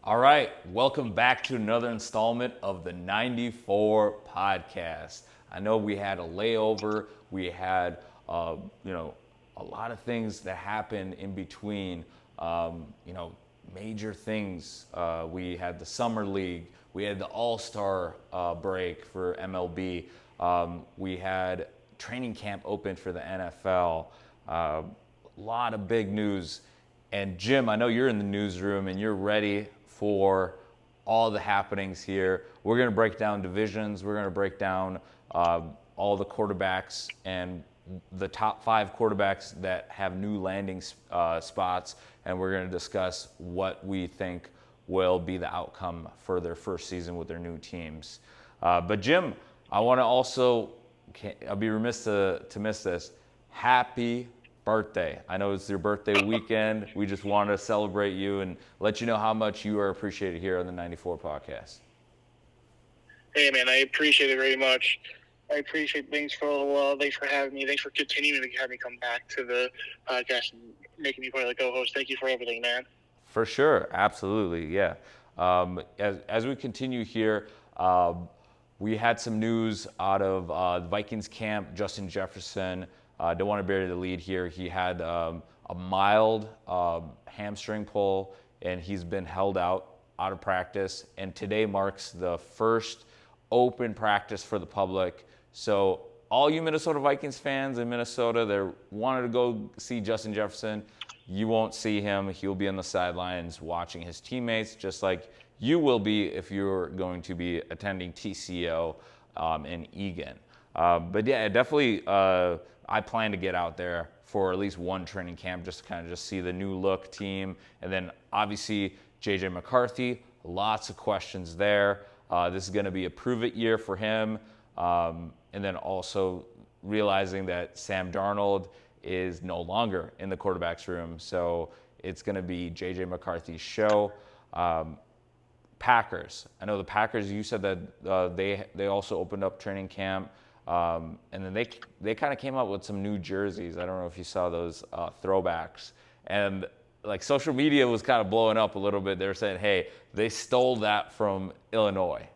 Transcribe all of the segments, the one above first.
All right, welcome back to another installment of the 94 podcast. I know we had a layover, we had a lot of things that happened in between. Major things. We had the summer league, we had the All-Star break for MLB, we had training camp open for the NFL. A lot of big news. And Jim, I know you're in the newsroom and you're ready for all the happenings here. We're going to break down divisions. We're going to break down all the quarterbacks and the top 5 quarterbacks that have new landing spots. And we're going to discuss what we think will be the outcome for their first season with their new teams. But Jim, I want to also, I'll be remiss to miss this. Happy birthday. I know it's your birthday weekend. We just want to celebrate you and let you know how much you are appreciated here on the 94 podcast. Hey, man, I appreciate it very much. I appreciate thanks for having me. Thanks for continuing to have me come back to the podcast and making me part of the co-host. Thank you for everything, man. For sure. Absolutely. Yeah. As we continue here, we had some news out of the Vikings camp. Justin Jefferson, don't want to bury the lead here. He had a mild hamstring pull, and he's been held out of practice. And today marks the first open practice for the public. So all you Minnesota Vikings fans in Minnesota that wanted to go see Justin Jefferson, you won't see him. He'll be on the sidelines watching his teammates, just like you will be if you're going to be attending TCO in Eagan. But yeah, definitely I plan to get out there for at least one training camp just to kind of just see the new look team. And then obviously J.J. McCarthy, lots of questions there. This is going to be a prove-it year for him. And then also realizing that Sam Darnold is no longer in the quarterback's room. So it's going to be J.J. McCarthy's show. Packers. I know the Packers, you said that they also opened up training camp. And then they kind of came up with some new jerseys. I don't know if you saw those throwbacks. And like social media was kind of blowing up a little bit. They were saying, hey, they stole that from Illinois.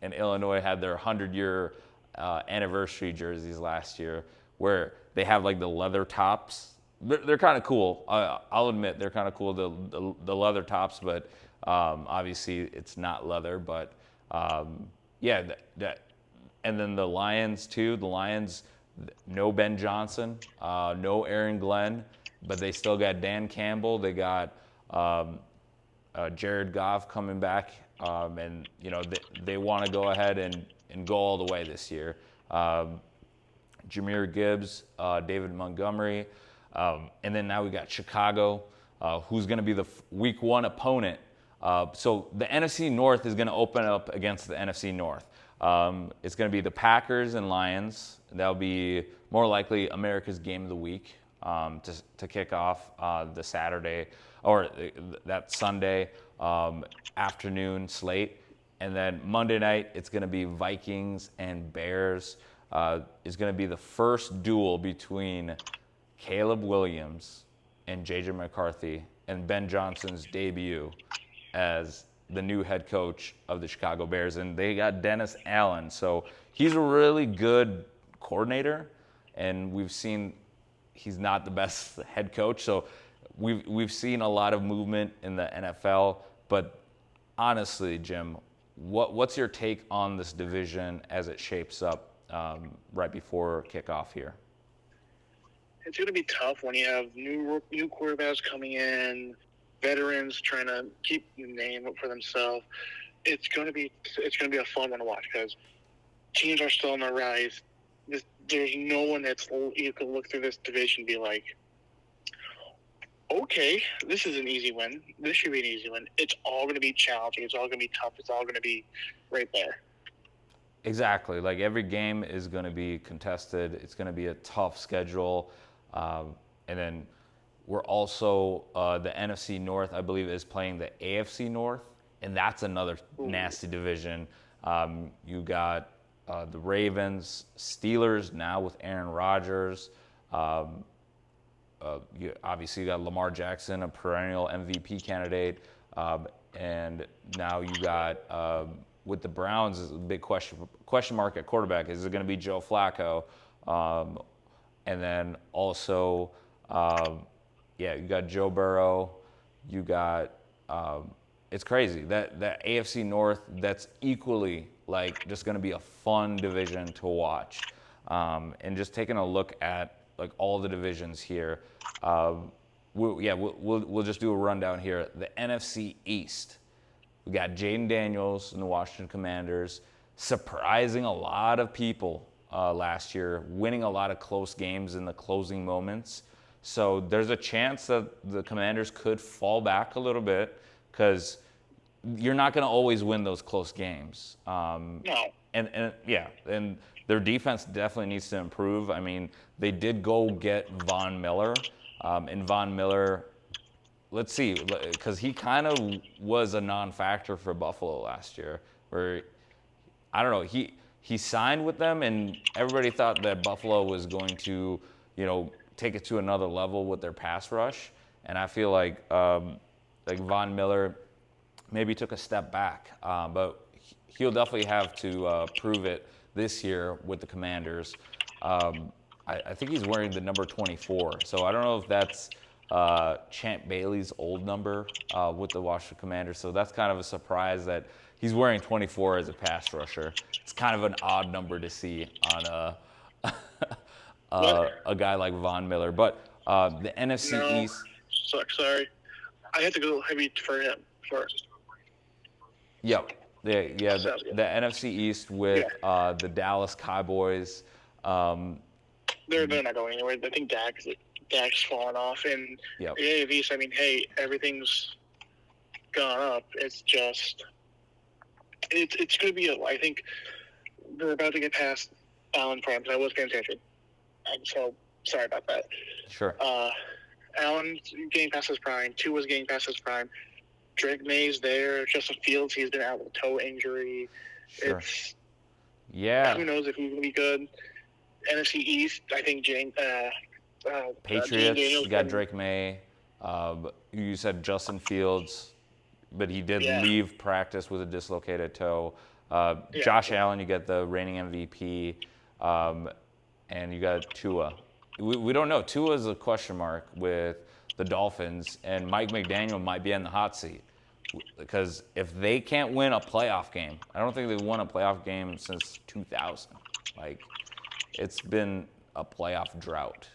And Illinois had their 100-year anniversary jerseys last year where they have like the leather tops. They're kind of cool. I'll admit they're kind of cool, the leather tops, but obviously it's not leather. But yeah, and then the Lions too. The Lions, no Ben Johnson, no Aaron Glenn, but they still got Dan Campbell. They got Jared Goff coming back, and they want to go ahead and go all the way this year. Jahmyr Gibbs, David Montgomery, and then now we got Chicago, who's going to be the Week 1 opponent. So the NFC North is going to open up against the NFC North. It's going to be the Packers and Lions. That'll be more likely America's Game of the Week to kick off the Saturday or that Sunday afternoon slate. And then Monday night, it's going to be Vikings and Bears. It's going to be the first duel between Caleb Williams and J.J. McCarthy and Ben Johnson's debut as the new head coach of the Chicago Bears. And they got Dennis Allen. So he's a really good coordinator, and we've seen he's not the best head coach. So we've seen a lot of movement in the NFL. But honestly, Jim, what's your take on this division as it shapes up right before kickoff here? It's going to be tough when you have new quarterbacks coming in, veterans trying to keep the name up for themselves. It's going to be a fun one to watch because teams are still on the rise. There's no one you can look through this division and be like, okay, this is an easy win. This should be an easy win. It's all going to be challenging. It's all going to be tough. It's all going to be right there. Exactly. Like every game is going to be contested. It's going to be a tough schedule. And then we're also, the NFC North, I believe, is playing the AFC North. And that's another nasty division. You got the Ravens, Steelers now with Aaron Rodgers. You got Lamar Jackson, a perennial MVP candidate. And now you got with the Browns is a big question mark at quarterback. Is it going to be Joe Flacco? And then also, you got Joe Burrow. You got it's crazy that AFC North. That's equally like just going to be a fun division to watch. And just taking a look at like all the divisions here. We'll just do a rundown here. The NFC East. We got Jaden Daniels and the Washington Commanders, surprising a lot of people last year, winning a lot of close games in the closing moments. So there's a chance that the Commanders could fall back a little bit because you're not going to always win those close games. No. And their defense definitely needs to improve. I mean, they did go get Von Miller, and Von Miller. Let's see, because he kind of was a non-factor for Buffalo last year. Where I don't know, he signed with them, and everybody thought that Buffalo was going to, take it to another level with their pass rush. And I feel like Von Miller maybe took a step back, but he'll definitely have to prove it this year with the Commanders. I think he's wearing the number 24, so I don't know if that's Champ Bailey's old number with the Washington Commanders. So that's kind of a surprise that he's wearing 24 as a pass rusher. It's kind of an odd number to see on a guy like Von Miller. But the NFC East. Sorry. I had to go heavy for him first. Yep. The NFC East with the Dallas Cowboys. They're not going anywhere. I think Dak's fallen off. And the AFC East, I mean, hey, everything's gone up. It's just it's going to be I think they're about to get past Allen Prime, because I was paying attention. I'm so sorry about that. Sure. Allen's getting past his prime. Tua's getting past his prime. Drake May's there. Justin Fields, he's been out with a toe injury. Sure. Who knows if he's going to be good. NFC East, I think Patriots, you got Drake May. You said Justin Fields, but he did leave practice with a dislocated toe. Josh Allen, you get the reigning MVP. And you got Tua. We don't know. Tua is a question mark with the Dolphins, and Mike McDaniel might be in the hot seat. Because if they can't win a playoff game, I don't think they've won a playoff game since 2000. Like, it's been a playoff drought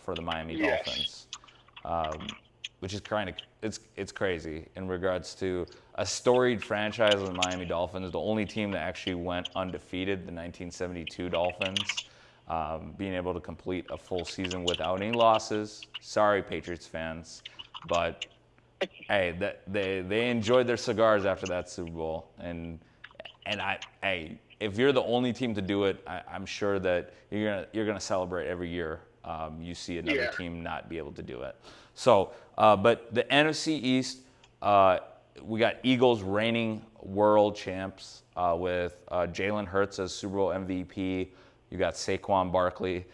for the Miami Dolphins, which is kind of it's crazy in regards to a storied franchise of the Miami Dolphins, the only team that actually went undefeated, the 1972 Dolphins, being able to complete a full season without any losses. Sorry, Patriots fans, but hey, they enjoyed their cigars after that Super Bowl, and if you're the only team to do it, I'm sure that you're gonna celebrate every year you see another team not be able to do it. So, but the NFC East, we got Eagles reigning world champs with Jalen Hurts as Super Bowl MVP. You got Saquon Barkley.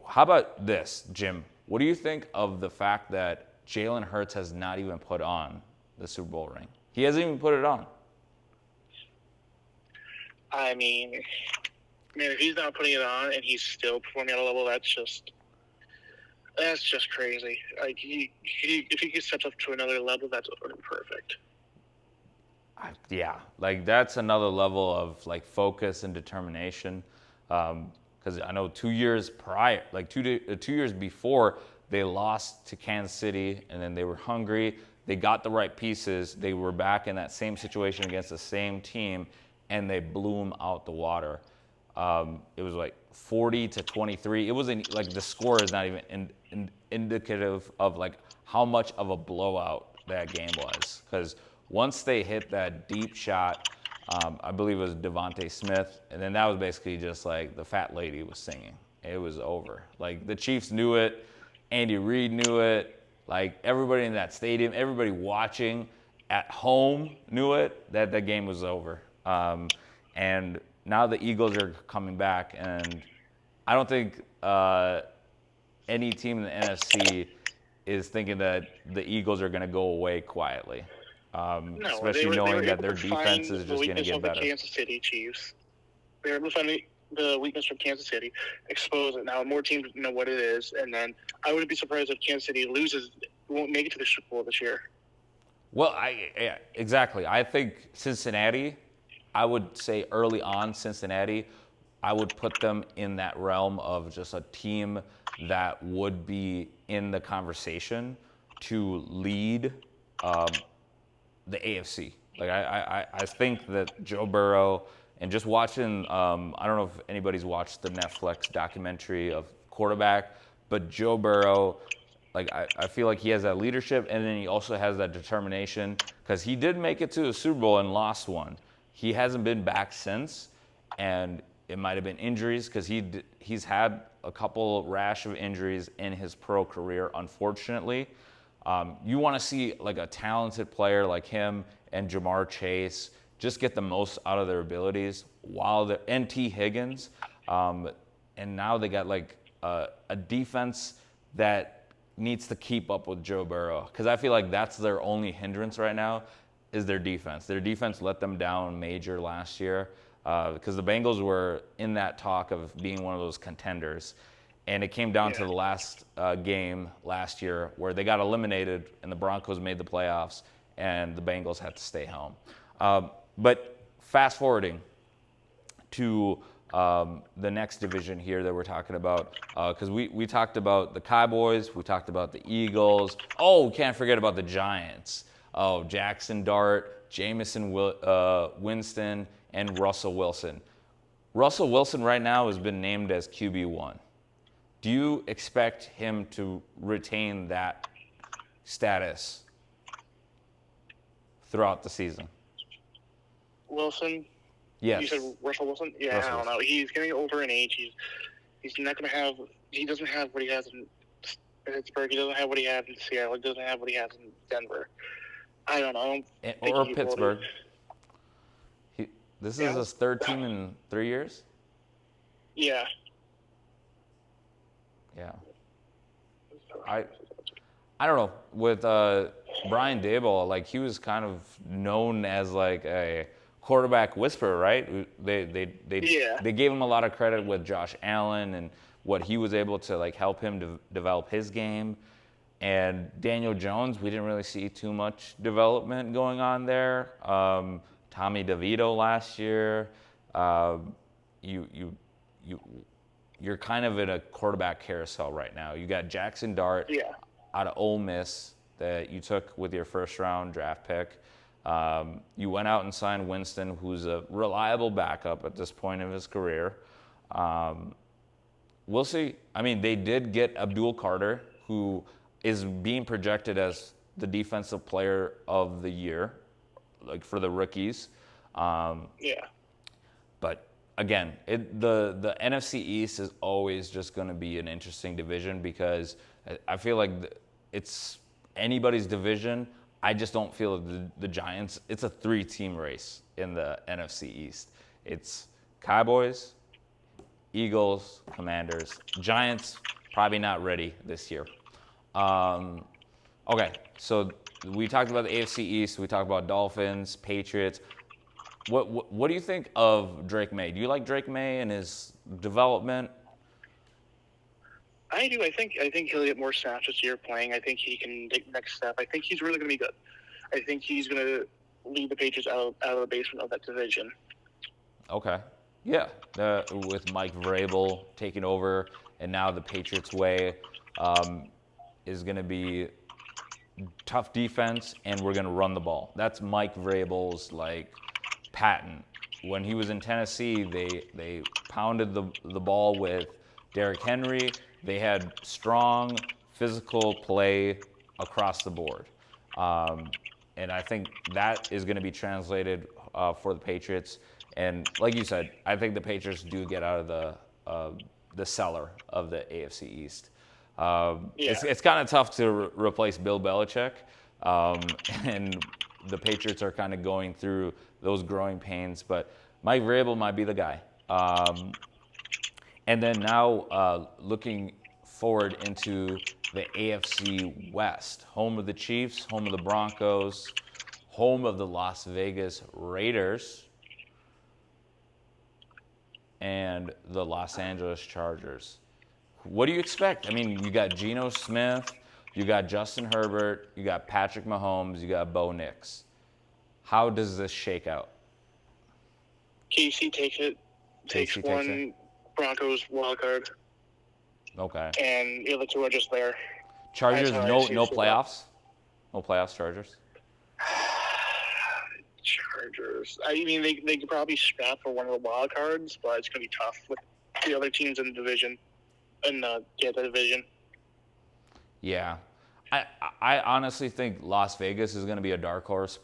How about this, Jim? What do you think of the fact that Jalen Hurts has not even put on the Super Bowl ring? He hasn't even put it on. I mean, man, if he's not putting it on and he's still performing at a level, that's just crazy. Like, if he gets stepped up to another level, that's perfect. Yeah, like that's another level of like focus and determination. Because I know 2 years prior, like 2 years before, they lost to Kansas City, and then they were hungry. They got the right pieces. They were back in that same situation against the same team, and they blew them out the water. It was like 40-23. It wasn't like the score is not even indicative of like how much of a blowout that game was. Because once they hit that deep shot, I believe it was Devontae Smith, and then that was basically just like the fat lady was singing. It was over. Like the Chiefs knew it. Andy Reid knew it. Like everybody in that stadium, everybody watching at home knew it, that the game was over. And now the Eagles are coming back, and I don't think any team in the NFC is thinking that the Eagles are going to go away quietly. No, especially they knowing were that able their to defense find is the just going to weakness get of the better. Kansas City Chiefs. They were able to find the weakness from Kansas City, expose it. Now more teams know what it is, and then I wouldn't be surprised if Kansas City won't make it to the Super Bowl this year. Well, exactly. I think Cincinnati, I would say early on, Cincinnati, I would put them in that realm of just a team that would be in the conversation to lead the AFC. Like I think that Joe Burrow and just watching, I don't know if anybody's watched the Netflix documentary of quarterback, but Joe Burrow, like I feel like he has that leadership, and then he also has that determination because he did make it to a Super Bowl and lost one. He hasn't been back since, and it might have been injuries because he's had a couple rash of injuries in his pro career, unfortunately. You want to see like a talented player like him and Jamar Chase just get the most out of their abilities while the NT Higgins, and now they got like a defense that needs to keep up with Joe Burrow because I feel like that's their only hindrance right now is their defense. Their defense let them down major last year because the Bengals were in that talk of being one of those contenders. And it came down to the last game last year where they got eliminated and the Broncos made the playoffs and the Bengals had to stay home. But fast forwarding to the next division here that we're talking about, because we talked about the Cowboys, we talked about the Eagles. Oh, we can't forget about the Giants. Oh, Jackson Dart, Jamison Winston, and Russell Wilson. Russell Wilson right now has been named as QB1. Do you expect him to retain that status throughout the season? Wilson? Yes. You said Russell Wilson? Yeah, Russell I don't know. He's getting older in age. He's not going to have – he doesn't have what he has in Pittsburgh. He doesn't have what he has in Seattle. He doesn't have what he has in Denver. I don't know. Or Pittsburgh. This is his third team in 3 years? Yeah. Yeah. I don't know. With Brian Daboll, like he was kind of known as like a quarterback whisperer, right? They gave him a lot of credit with Josh Allen and what he was able to like help him develop his game. And Daniel Jones, we didn't really see too much development going on there. Tommy DeVito last year. You're kind of in a quarterback carousel right now. You got Jackson Dart out of Ole Miss that you took with your first-round draft pick. You went out and signed Winston, who's a reliable backup at this point of his career. We'll see. I mean, they did get Abdul Carter, who is being projected as the defensive player of the year, like for the rookies. But again, the NFC East is always just going to be an interesting division because I feel like it's anybody's division. I just don't feel the Giants. It's a 3-team race in the NFC East. It's Cowboys, Eagles, Commanders. Giants probably not ready this year. Okay, so we talked about the AFC East. We talked about Dolphins, Patriots. What do you think of Drake May? Do you like Drake May and his development? I do. I think he'll get more snaps this year playing. I think he can take the next step. I think he's really going to be good. I think he's going to lead the Patriots out of the basement of that division. Okay. Yeah. With Mike Vrabel taking over, and now the Patriots way is going to be tough defense, and we're going to run the ball. That's Mike Vrabel's like patent. When he was in Tennessee, they pounded the ball with Derrick Henry. They had strong physical play across the board. And I think that is going to be translated for the Patriots. And like you said, I think the Patriots do get out of the cellar of the AFC East. It's kind of tough to replace Bill Belichick. And the Patriots are kind of going through those growing pains. But Mike Vrabel might be the guy. And then now looking forward into the AFC West, home of the Chiefs, home of the Broncos, home of the Las Vegas Raiders and the Los Angeles Chargers. What do you expect? I mean, you got Geno Smith, you got Justin Herbert, you got Patrick Mahomes, you got Bo Nix. How does this shake out? KC takes one Broncos wild card. Okay. And the other two are just there. Chargers, no playoffs? No playoffs, Chargers? Chargers. I mean, they could probably scrap for one of the wild cards, but it's going to be tough with the other teams in the division. The division. Yeah. I honestly think Las Vegas is going to be a dark horse.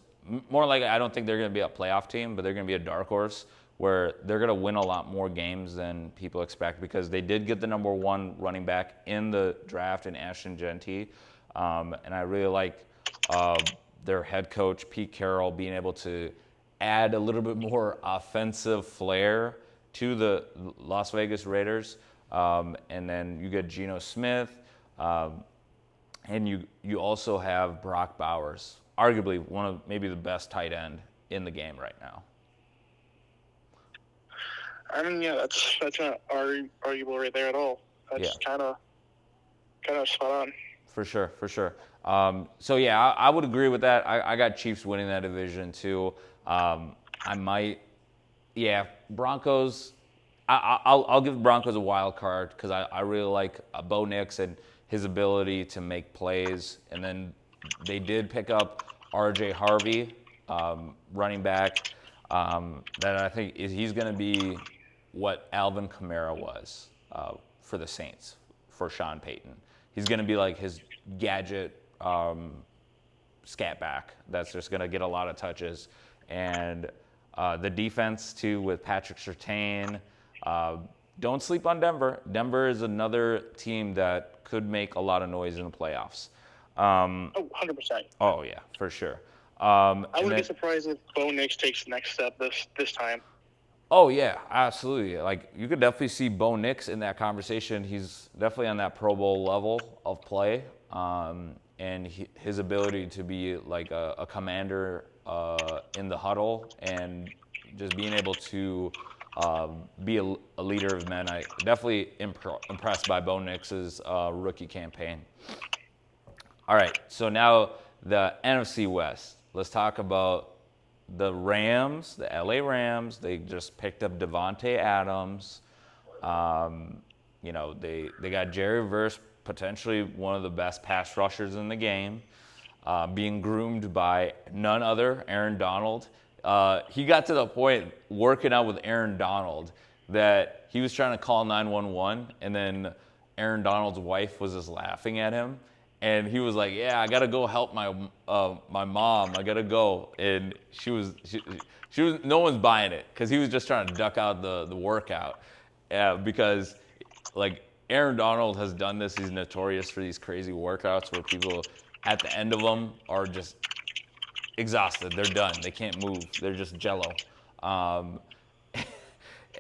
More like I don't think they're going to be a playoff team, but they're going to be a dark horse where they're going to win a lot more games than people expect because they did get the number one running back in the draft in Ashton Genty. And I really like their head coach, Pete Carroll, being able to add a little bit more offensive flair to the Las Vegas Raiders. And then you get Geno Smith. And you also have Brock Bowers, arguably one of maybe the best tight end in the game right now. I mean, yeah, that's not arguable right there at all. That's kind of spot on. For sure. So yeah, I would agree with that. I got Chiefs winning that division too. Broncos. I'll give Broncos a wild card because I really like Bo Nix and his ability to make plays. And then they did pick up R.J. Harvey, running back, that I think he's going to be what Alvin Kamara was for the Saints, for Sean Payton. He's going to be like his gadget scat back that's just going to get a lot of touches. And the defense, too, with Patrick Surtain. Don't sleep on Denver. Denver is another team that could make a lot of noise in the playoffs. 100%. Oh, yeah, for sure. I wouldn't be surprised if Bo Nix takes the next step this time. Oh, yeah, absolutely. Like, you could definitely see Bo Nix in that conversation. He's definitely on that Pro Bowl level of play. And his ability to be like a commander in the huddle and just being able to be a leader of men. I definitely impressed by Bo Nix's rookie campaign. All right, so now the NFC West. Let's talk about the Rams, the LA Rams. They just picked up Devontae Adams. They got Jerry Verse, potentially one of the best pass rushers in the game, being groomed by none other, Aaron Donald. He got to the point working out with Aaron Donald that he was trying to call 911, and then Aaron Donald's wife was just laughing at him, and he was like, "Yeah, I gotta go help my mom. I gotta go." And she was no one's buying it because he was just trying to duck out the workout because like Aaron Donald has done this. He's notorious for these crazy workouts where people at the end of them are just exhausted. They're done. They can't move. They're just jello.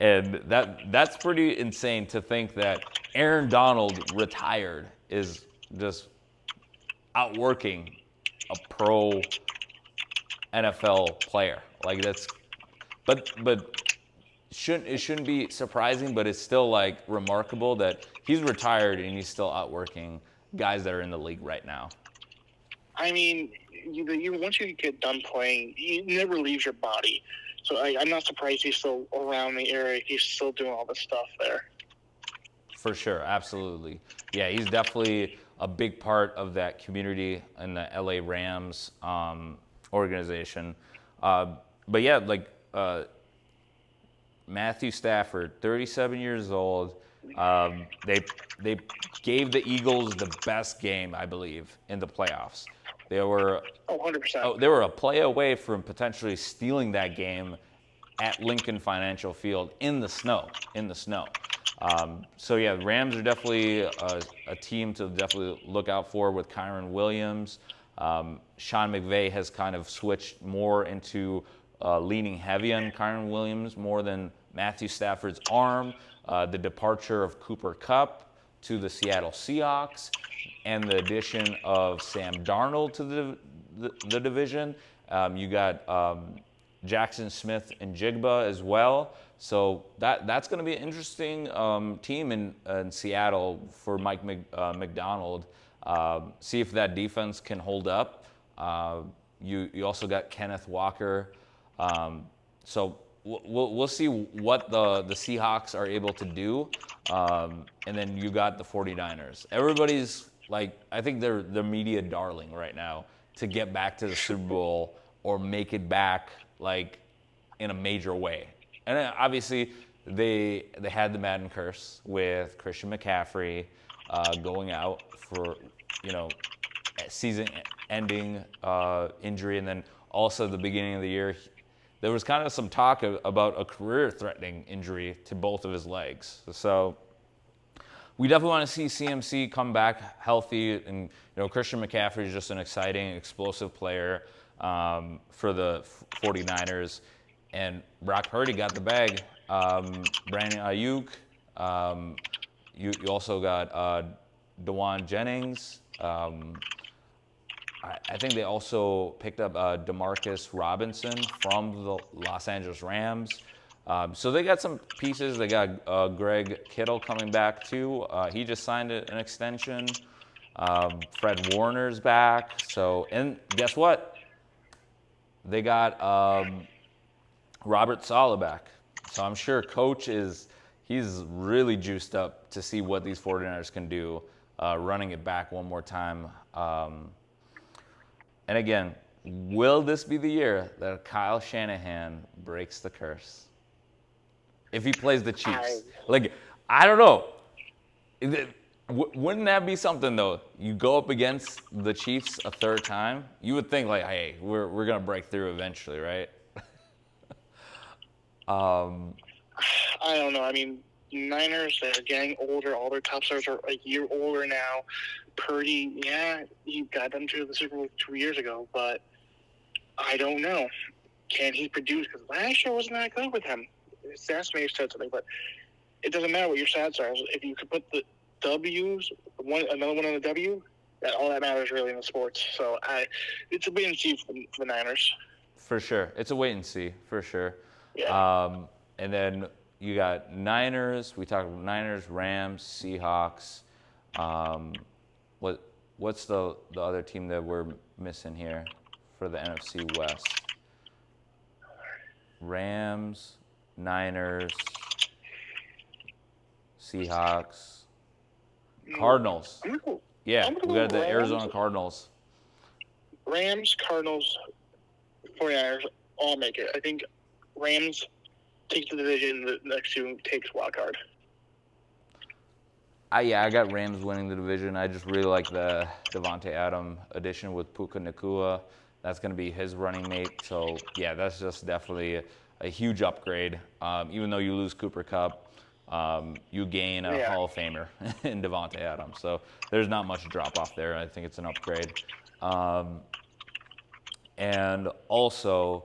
And that's pretty insane to think that Aaron Donald retired is just outworking a pro NFL player. Like that's, but it shouldn't be surprising, but it's still like remarkable that he's retired and he's still outworking guys that are in the league right now. I mean, once you get done playing, you never leave your body. So I'm not surprised he's still around the area. He's still doing all this stuff there. For sure, absolutely. Yeah, he's definitely a big part of that community in the LA Rams organization. But yeah, like Matthew Stafford, 37 years old. They gave the Eagles the best game, I believe, in the playoffs. They were 100%. They were a play away from potentially stealing that game at Lincoln Financial Field in the snow. So yeah, the Rams are definitely a team to definitely look out for with Kyron Williams. Sean McVay has kind of switched more into leaning heavy on Kyron Williams more than Matthew Stafford's arm. The departure of Cooper Kupp to the Seattle Seahawks, and the addition of Sam Darnold to the division You got Jackson Smith and Jigba as well. So that's going to be an interesting team in Seattle for Mike McDonald. See if that defense can hold up. You also got Kenneth Walker. So we'll see what the Seahawks are able to do. And then you got the 49ers. Everybody's like, I think they're the media darling right now to get back to the Super Bowl or make it back like in a major way. And then obviously they had the Madden curse with Christian McCaffrey going out for, season-ending injury, and then also the beginning of the year, there was kind of some talk about a career-threatening injury to both of his legs. So we definitely want to see CMC come back healthy, and Christian McCaffrey is just an exciting, explosive player for the 49ers, and Brock Purdy got the bag. Brandon Ayuk. You also got DeJuan Jennings. I think they also picked up Demarcus Robinson from the Los Angeles Rams. So they got some pieces. They got Greg Kittle coming back too. He just signed an extension. Fred Warner's back. So, and guess what? They got Robert Saleh back. So I'm sure Coach he's really juiced up to see what these 49ers can do, running it back one more time. And again, will this be the year that Kyle Shanahan breaks the curse? If he plays the Chiefs. I don't know. Wouldn't that be something, though? You go up against the Chiefs a third time, you would think, like, hey, we're going to break through eventually, right? I don't know. I mean, Niners, they're getting older. All their top stars are a year older now. Purdy, yeah, he got them to the Super Bowl 2 years ago, but I don't know. Can he produce? Because last year wasn't that good with him. His stats may have said something, but it doesn't matter what your stats are. If you could put the W's, another one on the W, all that matters really in the sports. So it's a wait and see for the Niners. For sure. It's a wait and see, for sure. Yeah. And then you got Niners. We talked about Niners, Rams, Seahawks. What's the other team that we're missing here for the NFC West? Rams, Niners, Seahawks, Cardinals. Yeah, we got the Arizona Cardinals. Rams, Cardinals, 49ers all make it. I think Rams takes the division, the next two takes wild card. I got Rams winning the division. I just really like the Devontae Adams addition with Puka Nacua. That's going to be his running mate. So, yeah, that's just definitely a huge upgrade. Even though you lose Cooper Kupp, you gain a Hall of Famer in Devontae Adams. So there's not much drop-off there. I think it's an upgrade. And also,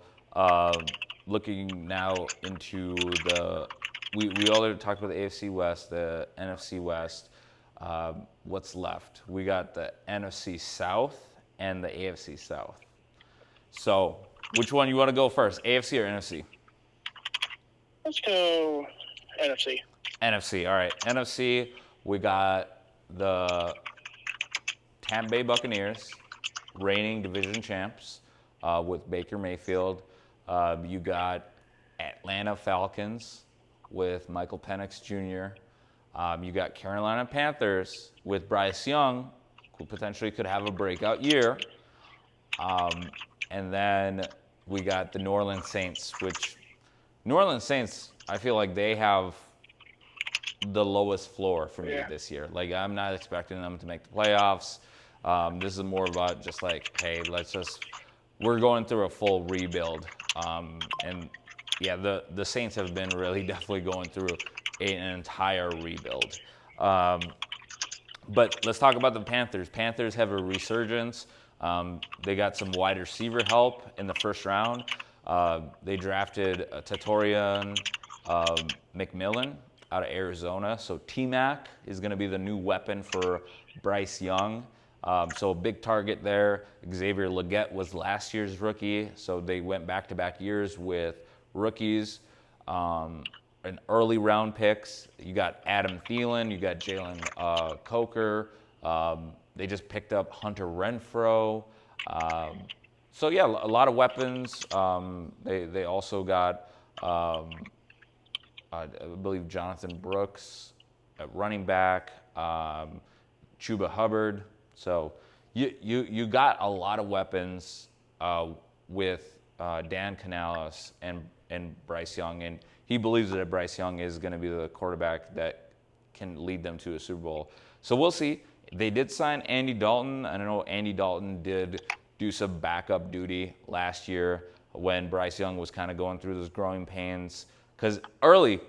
looking now into we already talked about the AFC West, the NFC West. What's left? We got the NFC South and the AFC South. So, which one you want to go first, AFC or NFC? Let's go NFC. NFC, all right. NFC, we got the Tampa Bay Buccaneers, reigning division champs with Baker Mayfield. You got Atlanta Falcons with Michael Penix Jr. You got Carolina Panthers with Bryce Young, who potentially could have a breakout year. And then we got the New Orleans Saints, which New Orleans Saints, I feel like they have the lowest floor for me this year. Like, I'm not expecting them to make the playoffs. This is more about just like, hey, we're going through a full rebuild. And yeah, the Saints have been really definitely going through an entire rebuild. But let's talk about the Panthers. Panthers have a resurgence. They got some wide receiver help in the first round. They drafted Tatorian McMillan out of Arizona. So T-Mac is going to be the new weapon for Bryce Young. So a big target there. Xavier Legette was last year's rookie, so they went back-to-back years with rookies. And early round picks. You got Adam Thielen, you got Jalen Coker. They just picked up Hunter Renfrow. So yeah, a lot of weapons. They also got, I believe, Jonathan Brooks at running back, Chuba Hubbard. So you got a lot of weapons with Dan Canales and Bryce Young, and he believes that Bryce Young is going to be the quarterback that can lead them to a Super Bowl. So we'll see. They did sign Andy Dalton. I know Andy Dalton did do some backup duty last year when Bryce Young was kind of going through those growing pains. Because early,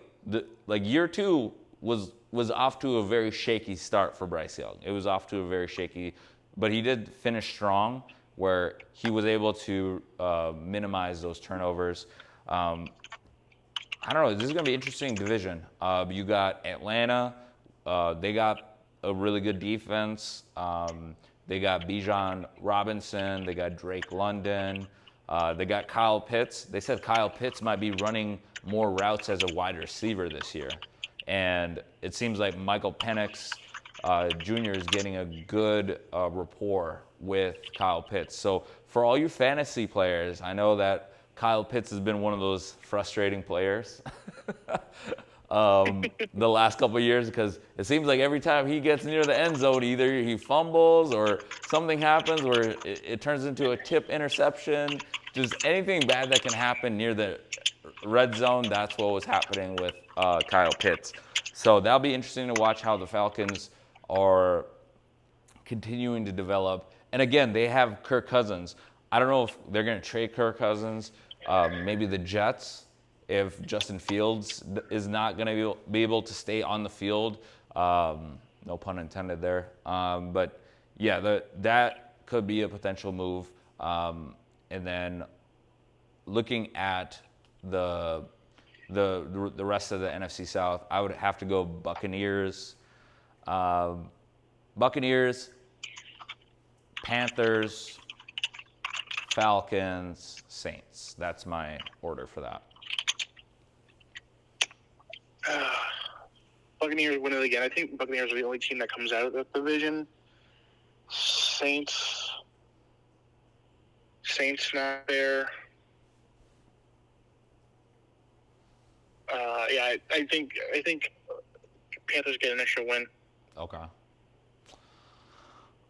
year 2 was off to a very shaky start for Bryce Young. It was off to a very shaky, but he did finish strong where he was able to minimize those turnovers. I don't know. This is going to be an interesting division. You got Atlanta. They got a really good defense. They got Bijan Robinson. They got Drake London. They got Kyle Pitts. They said Kyle Pitts might be running more routes as a wide receiver this year. And it seems like Michael Penix Jr. is getting a good rapport with Kyle Pitts. So for all you fantasy players, I know that Kyle Pitts has been one of those frustrating players the last couple of years, because it seems like every time he gets near the end zone, either he fumbles or something happens where it turns into a tip interception. Just anything bad that can happen near the red zone, that's what was happening with Kyle Pitts. So that'll be interesting to watch how the Falcons are continuing to develop. And again, they have Kirk Cousins. I don't know if they're going to trade Kirk Cousins. Maybe the Jets, if Justin Fields is not going to be able to stay on the field. No pun intended there. But yeah, that could be a potential move. And then looking at the rest of the NFC South, I would have to go Buccaneers. Buccaneers, Panthers, Falcons, Saints. That's my order for that. Buccaneers win it again. I think Buccaneers are the only team that comes out of the division. Saints not there. I think Panthers get an extra win. Okay.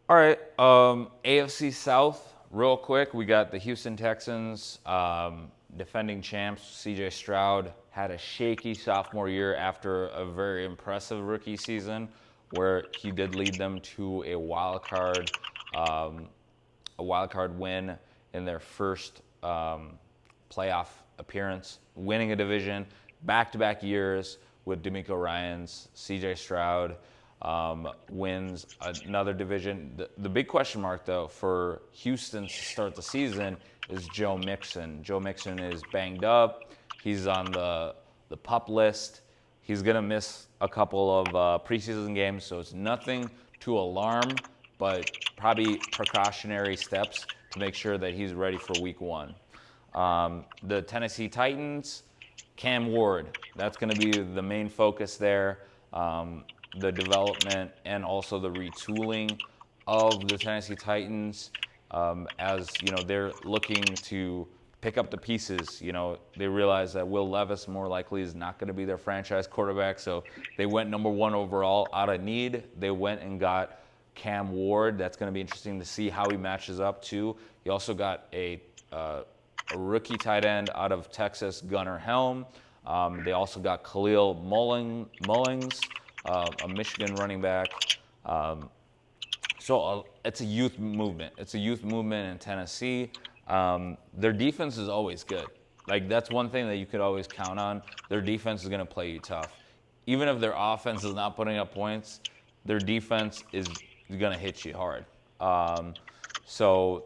All right. AFC South, real quick. We got the Houston Texans, defending champs. C.J. Stroud had a shaky sophomore year after a very impressive rookie season, where he did lead them to a wild card win in their first playoff appearance, winning a division back-to-back years with DeMeco Ryans. C.J. Stroud wins another division. The big question mark, though, for Houston to start the season is Joe Mixon. Joe Mixon is banged up. He's on the PUP list. He's going to miss a couple of preseason games, so it's nothing to alarm, but probably precautionary steps to make sure that he's ready for week 1. The Tennessee Titans, Cam Ward. That's going to be the main focus there. The development and also the retooling of the Tennessee Titans, as you know, they're looking to pick up the pieces. You know, they realize that Will Levis more likely is not going to be their franchise quarterback, so they went number 1 overall out of need. They went and got Cam Ward. That's going to be interesting to see how he matches up too. You also got a rookie tight end out of Texas, Gunnar Helm. They also got Khalil Mullings, a Michigan running back. So it's a youth movement. It's a youth movement in Tennessee. Their defense is always good. Like, that's one thing that you could always count on. Their defense is going to play you tough. Even if their offense is not putting up points, their defense is going to hit you hard. So,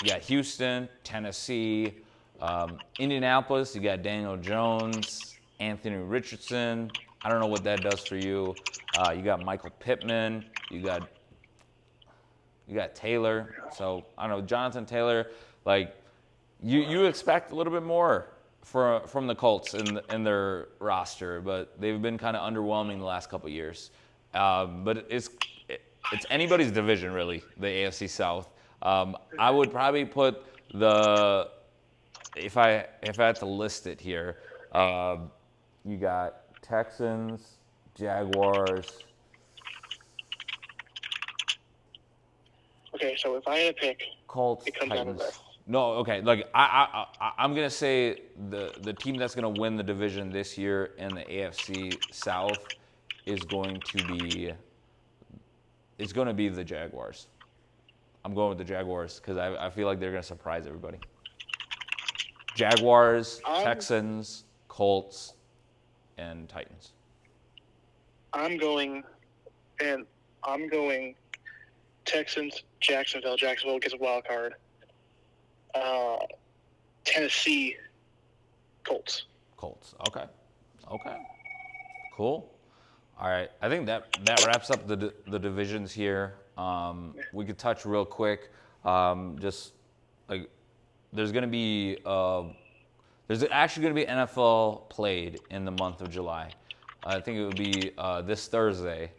yeah, Houston, Tennessee, Indianapolis, you got Daniel Jones, Anthony Richardson. I don't know what that does for you. You got Michael Pittman. You got You got Taylor. So I don't know, Jonathan Taylor. Like you expect a little bit more from the Colts in their roster, but they've been kind of underwhelming the last couple of years. But it's anybody's division really, the AFC South. I would probably put if I had to list it here, you got Texans, Jaguars. Okay, so if I had to pick, Colts, it comes down to Titans. this. No, okay. Like I'm gonna say the team that's gonna win the division this year in the AFC South is going to be the Jaguars. I'm going with the Jaguars because I feel like they're gonna surprise everybody. Jaguars, Texans, Colts, and Titans. I'm going Texans, Jacksonville. Jacksonville gets a wild card. Tennessee, Colts. Okay. Cool. All right. I think that wraps up the divisions here. We could touch real quick. Just like there's actually going to be NFL played in the month of July. I think it would be this Thursday.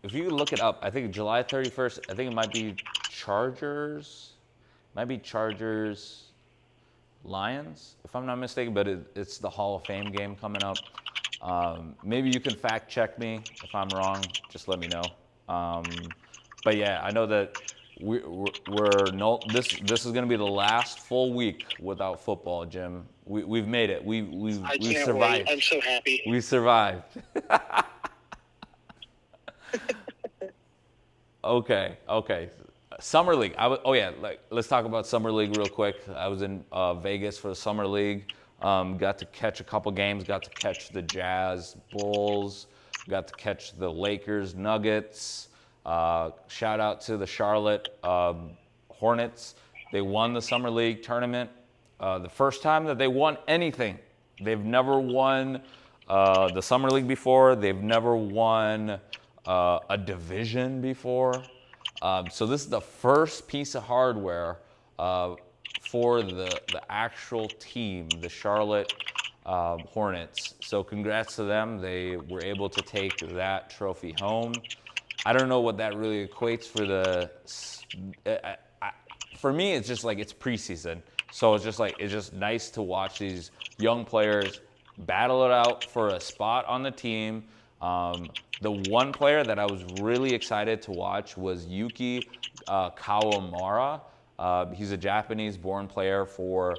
If you look it up, I think July 31st. I think it might be Chargers. Lions, if I'm not mistaken, but it's the Hall of Fame game coming up. Maybe you can fact check me if I'm wrong. Just let me know. But yeah, I know that this is going to be the last full week without football, Jim. We've made it. We've survived. Wait. I'm so happy. We survived. Okay. Summer League. Let's talk about Summer League real quick. I was in Vegas for the Summer League. Got to catch a couple games. Got to catch the Jazz, Bulls. Got to catch the Lakers, Nuggets. Shout out to the Charlotte Hornets. They won the Summer League tournament. The first time that they won anything. They've never won the Summer League before. They've never won a division before. So this is the first piece of hardware for the actual team, the Charlotte Hornets. So congrats to them. They were able to take that trophy home. I don't know what that really equates for for me, it's just like it's preseason. So it's just nice to watch these young players battle it out for a spot on the team. The one player that I was really excited to watch was Yuki Kawamura. He's a Japanese-born player for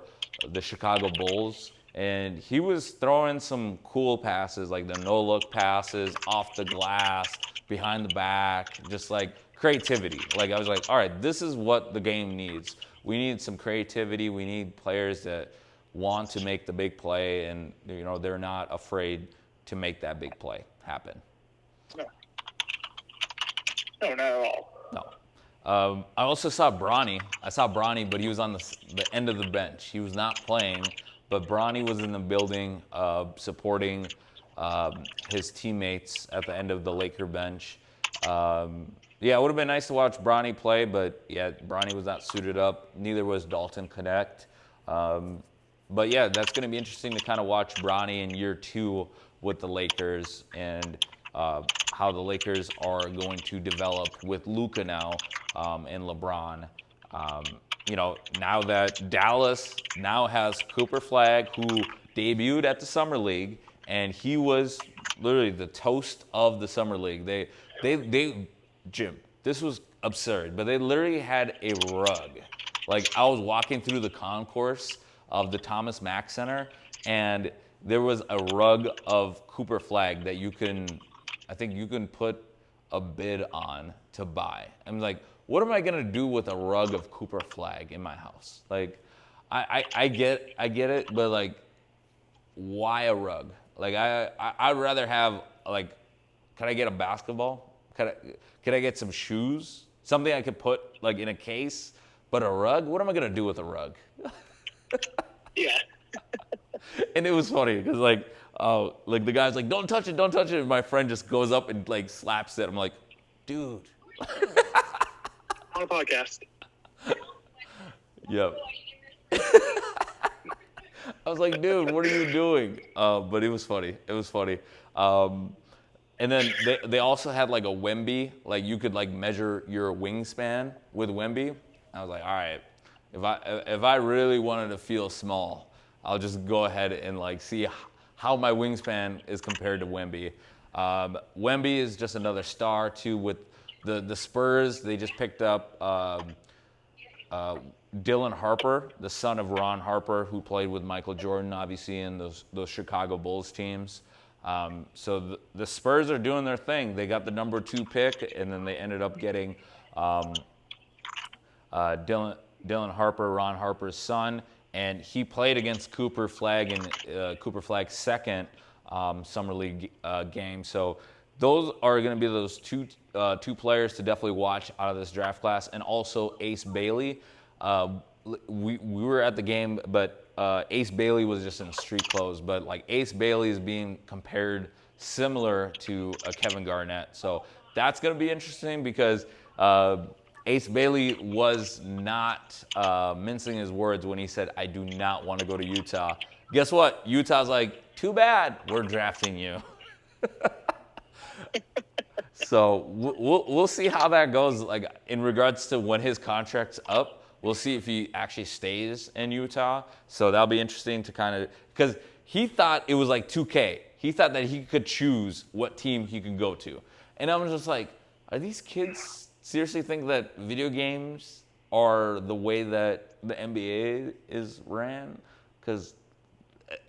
the Chicago Bulls, and he was throwing some cool passes, like the no-look passes, off the glass, behind the back, just like creativity. Like I was like, all right, this is what the game needs. We need some creativity. We need players that want to make the big play, and they're not afraid to make that big play happen. No, not at all. No. I also saw Bronny. But he was on the end of the bench. He was not playing, but Bronny was in the building supporting his teammates at the end of the Laker bench. It would have been nice to watch Bronny play, but yeah, Bronny was not suited up. Neither was Dalton Connect. But yeah, that's going to be interesting to kind of watch Bronny in year 2 with the Lakers and how the Lakers are going to develop with Luka now and LeBron. Now that Dallas now has Cooper Flagg, who debuted at the Summer League, and he was literally the toast of the Summer League. Jim, this was absurd, but they literally had a rug. Like I was walking through the concourse of the Thomas Mack Center, and there was a rug of Cooper Flagg that I think you can put a bid on to buy. I'm like, what am I gonna do with a rug of Cooper Flagg in my house? Like, I get it, but like, why a rug? Like, I'd rather have like, can I get a basketball? Could I get some shoes? Something I could put like in a case. But a rug? What am I gonna do with a rug? Yeah. And it was funny because like the guy's like, don't touch it. And my friend just goes up and like slaps it. I'm like, dude, On a podcast. Yep. I was like, dude, what are you doing? But it was funny. It was funny. And then they also had like a Wemby, like you could like measure your wingspan with Wemby. I was like, all right, if I really wanted to feel small, I'll just go ahead and like see how my wingspan is compared to Wemby. Wemby is just another star too with the Spurs. They just picked up Dylan Harper, the son of Ron Harper, who played with Michael Jordan, obviously in those Chicago Bulls teams. So the Spurs are doing their thing. They got the number 2 pick, and then they ended up getting Dylan Harper, Ron Harper's son, and he played against Cooper Flagg in Cooper Flagg's second summer league game. So those are going to be those two players to definitely watch out of this draft class, and also Ace Bailey. We were at the game, but Ace Bailey was just in street clothes. But like Ace Bailey is being compared similar to Kevin Garnett, so that's going to be interesting because Ace Bailey was not mincing his words when he said, "I do not want to go to Utah." Guess what? Utah's like, "Too bad, we're drafting you." So we'll see how that goes. Like in regards to when his contract's up, we'll see if he actually stays in Utah. So that'll be interesting to kind of, because he thought it was like 2K. He thought that he could choose what team he could go to, and I'm just like, are these kids seriously think that video games are the way that the NBA is ran? Because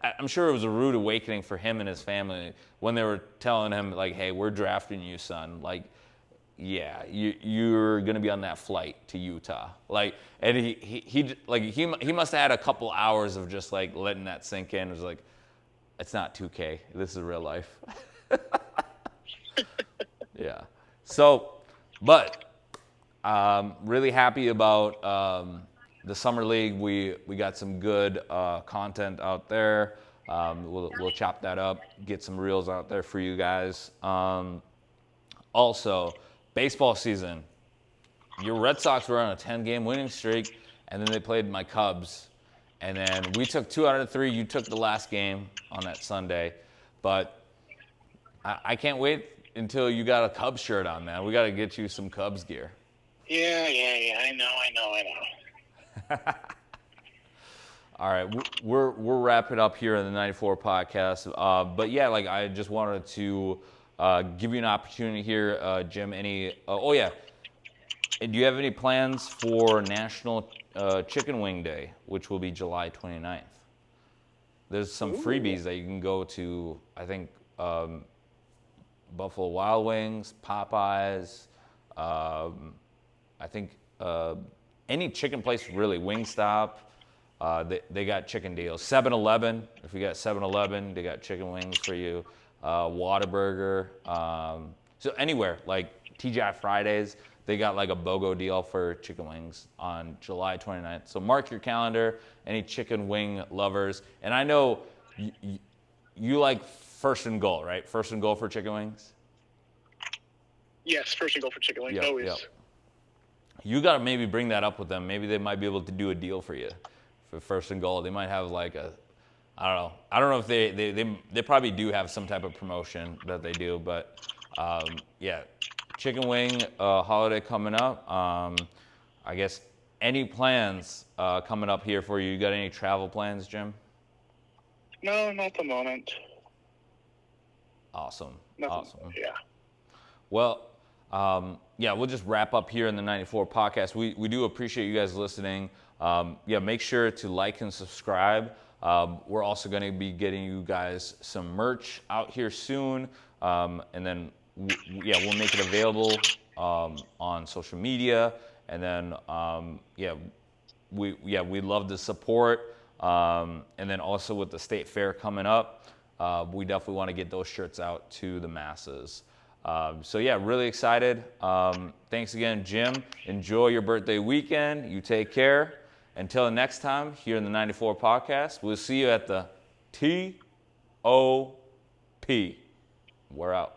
I'm sure it was a rude awakening for him and his family when they were telling him, like, hey, we're drafting you, son. Like, yeah, you're going to be on that flight to Utah. Like, and he must have had a couple hours of just, like, letting that sink in. It was like, it's not 2K. This is real life. Yeah. So, but really happy about the summer league. We got some good content out there. We'll chop that up, get some reels out there for you guys. Also, baseball season. Your Red Sox were on a 10-game winning streak, and then they played my Cubs. And then we took 2 out of 3. You took the last game on that Sunday. But I can't wait until you got a Cubs shirt on, man. We got to get you some Cubs gear. Yeah. I know. All right, we're wrapping up here in the 94 podcast. But yeah, like I just wanted to give you an opportunity here, Jim. Oh yeah, do you have any plans for National Chicken Wing Day, which will be July 29th? There's some freebies that you can go to. I think Buffalo Wild Wings, Popeyes. I think any chicken place really, Wingstop. They got chicken deals. 7-Eleven, if you got 7-Eleven, they got chicken wings for you. Whataburger. So anywhere, like TGI Fridays, they got like a BOGO deal for chicken wings on July 29th. So mark your calendar, any chicken wing lovers. And I know you like first and goal, right? First and goal for chicken wings? Yes, first and goal for chicken wings, always. Yep. You got to maybe bring that up with them. Maybe they might be able to do a deal for you for first and goal. They might have like I don't know if they probably do have some type of promotion that they do, but yeah, chicken wing holiday coming up. I guess any plans coming up here for you? You got any travel plans, Jim? No, not at the moment. Awesome. Nothing, awesome. Yeah. Well, yeah, we'll just wrap up here in the 94 podcast. We do appreciate you guys listening. Yeah, make sure to like and subscribe. We're also going to be getting you guys some merch out here soon. And then, we'll make it available on social media. And then, we love the support. And then also with the state fair coming up, we definitely want to get those shirts out to the masses. So yeah, really excited. Thanks again, Jim. Enjoy your birthday weekend. You take care. Until next time, here in the 94 podcast, we'll see you at the TOP. We're out.